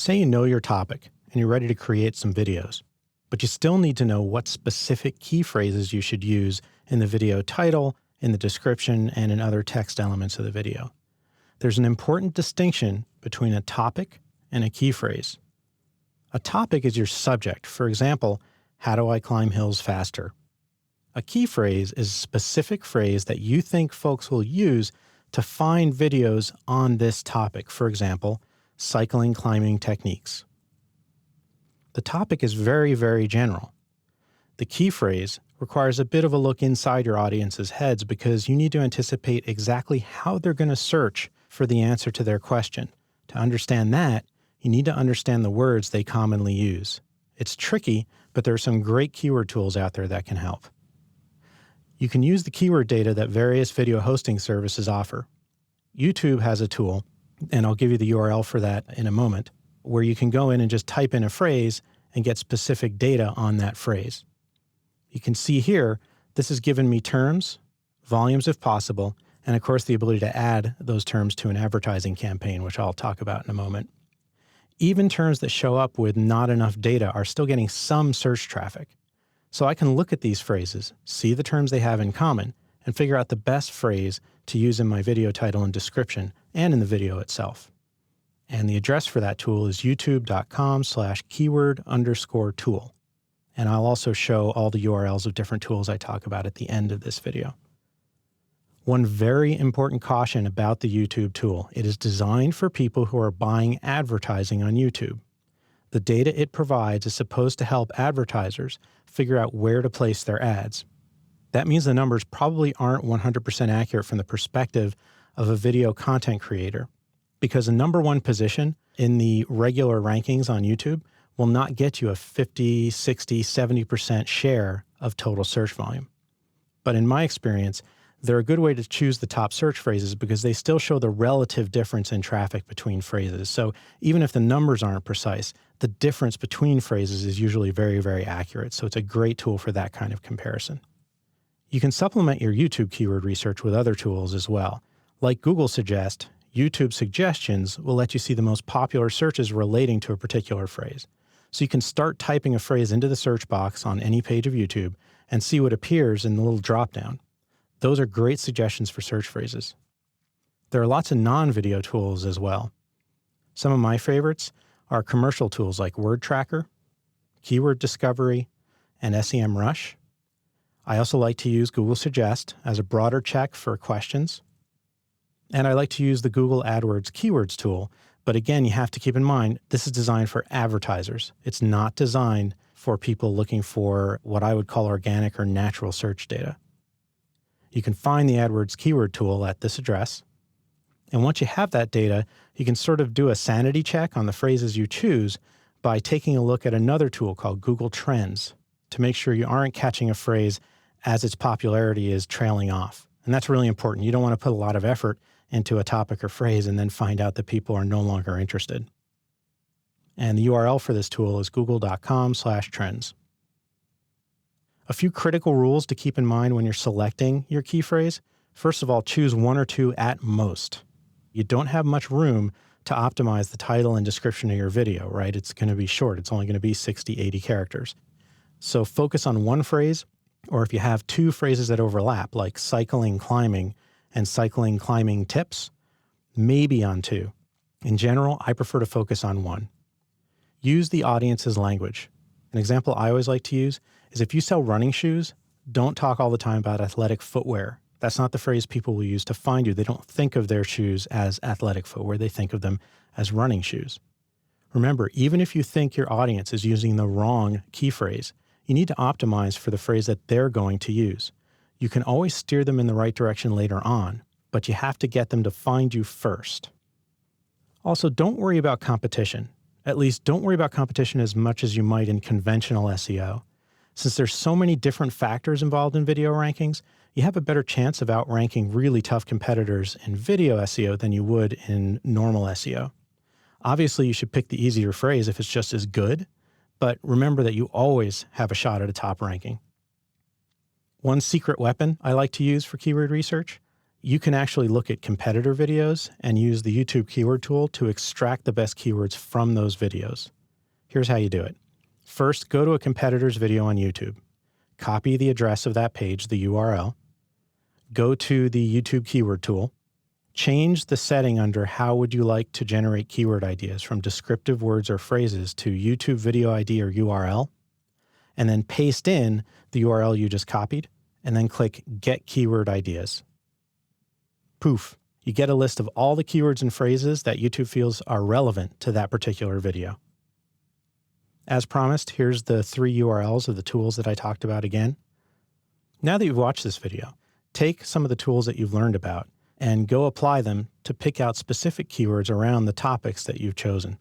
Say you know your topic and you're ready to create some videos, but you still need to know what specific key phrases you should use in the video title, in the description, and in other text elements of the video. There's an important distinction between a topic and a key phrase. A topic is your subject. For example, how do I climb hills faster? A key phrase is a specific phrase that you think folks will use to find videos on this topic. For example, cycling climbing techniques. The topic is very, very general. The key phrase requires a bit of a look inside your audience's heads because you need to anticipate exactly how they're going to search for the answer to their question. To understand that, you need to understand the words they commonly use. It's tricky, but there are some great keyword tools out there that can help. You can use the keyword data that various video hosting services offer. YouTube has a tool, and I'll give you the URL for that in a moment, where you can go in and just type in a phrase and get specific data on that phrase. You can see here, this has given me terms, volumes if possible, and of course the ability to add those terms to an advertising campaign, which I'll talk about in a moment. Even terms that show up with not enough data are still getting some search traffic. So I can look at these phrases, see the terms they have in common, and figure out the best phrase to use in my video title and description and in the video itself. And the address for that tool is youtube.com/keyword_tool. And I'll also show all the URLs of different tools I talk about at the end of this video. One very important caution about the YouTube tool: it is designed for people who are buying advertising on YouTube. The data it provides is supposed to help advertisers figure out where to place their ads. That means the numbers probably aren't 100% accurate from the perspective of a video content creator, because a number one position in the regular rankings on YouTube will not get you a 50, 60, 70% share of total search volume. But in my experience, they're a good way to choose the top search phrases because they still show the relative difference in traffic between phrases. So even if the numbers aren't precise, the difference between phrases is usually very, very accurate. So it's a great tool for that kind of comparison. You can supplement your YouTube keyword research with other tools as well. Like Google Suggest, YouTube Suggestions will let you see the most popular searches relating to a particular phrase. So you can start typing a phrase into the search box on any page of YouTube and see what appears in the little drop-down. Those are great suggestions for search phrases. There are lots of non-video tools as well. Some of my favorites are commercial tools like Word Tracker, Keyword Discovery, and SEMrush. I also like to use Google Suggest as a broader check for questions. And I like to use the Google AdWords Keywords tool. But again, you have to keep in mind, this is designed for advertisers. It's not designed for people looking for what I would call organic or natural search data. You can find the AdWords keyword tool at this address. And once you have that data, you can sort of do a sanity check on the phrases you choose by taking a look at another tool called Google Trends to make sure you aren't catching a phrase as its popularity is trailing off. And that's really important. You don't want to put a lot of effort into a topic or phrase and then find out that people are no longer interested. And the URL for this tool is google.com/trends. A few critical rules to keep in mind when you're selecting your key phrase. First of all, choose one or two at most. You don't have much room to optimize the title and description of your video, right? It's going to be short. It's only going to be 60, 80 characters. So focus on one phrase, or if you have two phrases that overlap, like cycling climbing and cycling climbing tips, maybe on two. In general, I prefer to focus on one. Use the audience's language. An example I always like to use is if you sell running shoes, don't talk all the time about athletic footwear. That's not the phrase people will use to find you. They don't think of their shoes as athletic footwear. They think of them as running shoes. Remember, even if you think your audience is using the wrong key phrase, you need to optimize for the phrase that they're going to use. You can always steer them in the right direction later on, but you have to get them to find you first. Also, don't worry about competition. At least don't worry about competition as much as you might in conventional SEO. Since there's so many different factors involved in video rankings, you have a better chance of outranking really tough competitors in video SEO than you would in normal SEO. Obviously, you should pick the easier phrase if it's just as good, but remember that you always have a shot at a top ranking. One secret weapon I like to use for keyword research: you can actually look at competitor videos and use the YouTube keyword tool to extract the best keywords from those videos. Here's how you do it. First, go to a competitor's video on YouTube. Copy the address of that page, the URL. Go to the YouTube keyword tool. Change the setting under how would you like to generate keyword ideas from descriptive words or phrases to YouTube video ID or URL, and then paste in the URL you just copied, and then click Get Keyword Ideas. Poof, you get a list of all the keywords and phrases that YouTube feels are relevant to that particular video. As promised, here's the 3 URLs of the tools that I talked about again. Now that you've watched this video, take some of the tools that you've learned about and go apply them to pick out specific keywords around the topics that you've chosen.